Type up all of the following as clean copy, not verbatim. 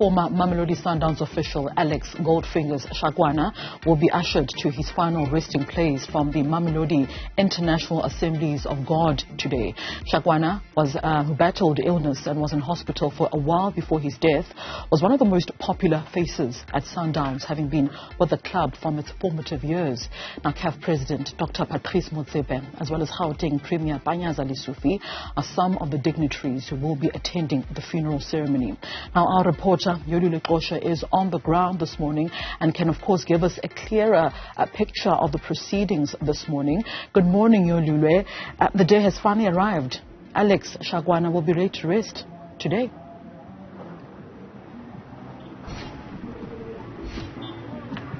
Former Mamelodi Sundowns official Alex Goldfingers Shakoane will be ushered to his final resting place from the Mamelodi International Assemblies of God today. Shakoane, who battled illness and was in hospital for a while before his death, was one of the most popular faces at Sundowns, having been with the club from its formative years. Now, CAF President Dr. Patrice Motsepe, as well as Gauteng Premier Panyaza Lesufi, are some of the dignitaries who will be attending the funeral ceremony. Now, our reporter Yolulwe Qoshe is on the ground this morning and can, of course, give us a clearer picture of the proceedings this morning. Good morning, Yolulwe. The day has finally arrived. Alex Shakoane will be laid to rest today.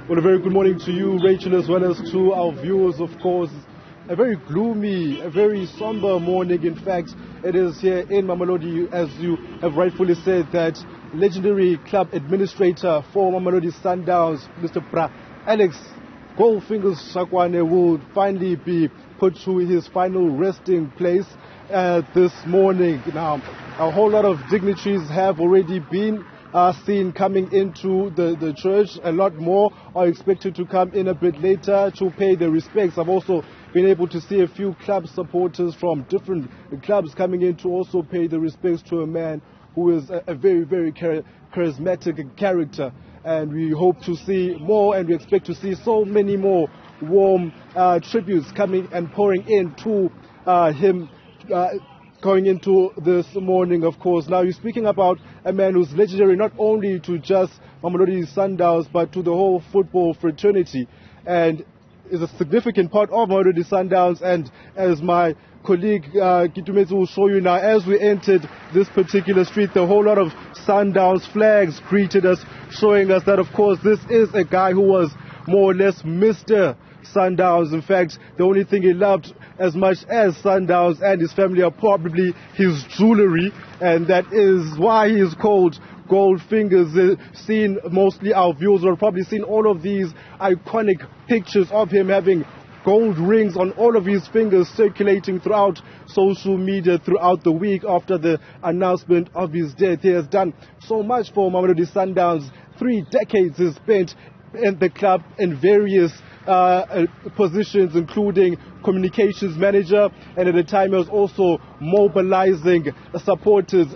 Well, a very good morning to you, Rachel, as well as to our viewers, of course. A very gloomy, a very somber morning. In fact, it is here in Mamelodi, as you have rightfully said, that legendary club administrator for Mamelodi Sundowns, Mr. Alex Goldfingers Shakoane, will finally be put to his final resting place this morning. Now, a whole lot of dignitaries have already been seen coming into the church. A lot more are expected to come in a bit later to pay their respects. I've also been able to see a few club supporters from different clubs coming in to also pay the respects to a man who is a very, very charismatic character. And we hope to see more, and we expect to see so many more warm tributes coming and pouring into him going into this morning, of course. Now, you're speaking about a man who's legendary not only to just Mamelodi Sundowns, but to the whole football fraternity, and is a significant part of Mamelodi Sundowns. And as my colleague Kitumezi will show you now, as we entered this particular street, the whole lot of Sundowns flags greeted us, showing us that, of course, this is a guy who was more or less Mr. Sundowns. In fact, the only thing he loved as much as Sundowns and his family are probably his jewelry, and that is why he is called Goldfingers. Seen mostly our viewers will have probably seen all of these iconic pictures of him having gold rings on all of his fingers circulating throughout social media throughout the week after the announcement of his death. He has done so much for Mamelodi Sundowns. 3 decades he spent in the club in various positions, including communications manager, and at the time he was also mobilizing supporters.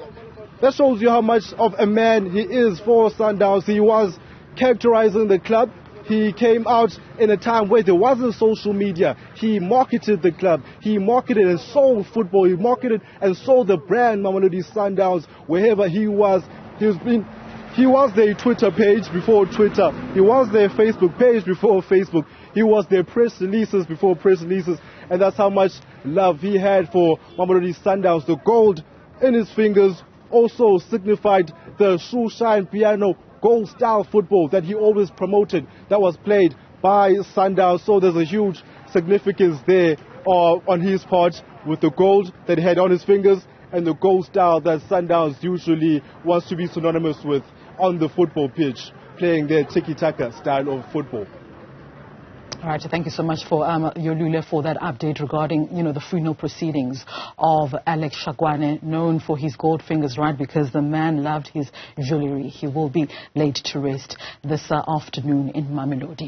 That shows you how much of a man he is for Sundowns. He was characterizing the club. He came out in a time where there wasn't social media. He marketed the club. He marketed and sold football. He marketed and sold the brand Mamelodi Sundowns wherever he was. He was their Twitter page before Twitter. He was their Facebook page before Facebook. He was their press releases before press releases. And that's how much love he had for Mamelodi Sundowns. The gold in his fingers also signified the shoe shine piano gold style football that he always promoted, that was played by Sundowns. So there's a huge significance there on his part, with the gold that he had on his fingers and the gold style that Sundowns usually wants to be synonymous with on the football pitch, playing their tiki-taka style of football. All right, so thank you so much for Yolulwe for that update regarding, the funeral proceedings of Alex Shakoane, known for his gold fingers, right? Because the man loved his jewelry. He will be laid to rest this afternoon in Mamelodi.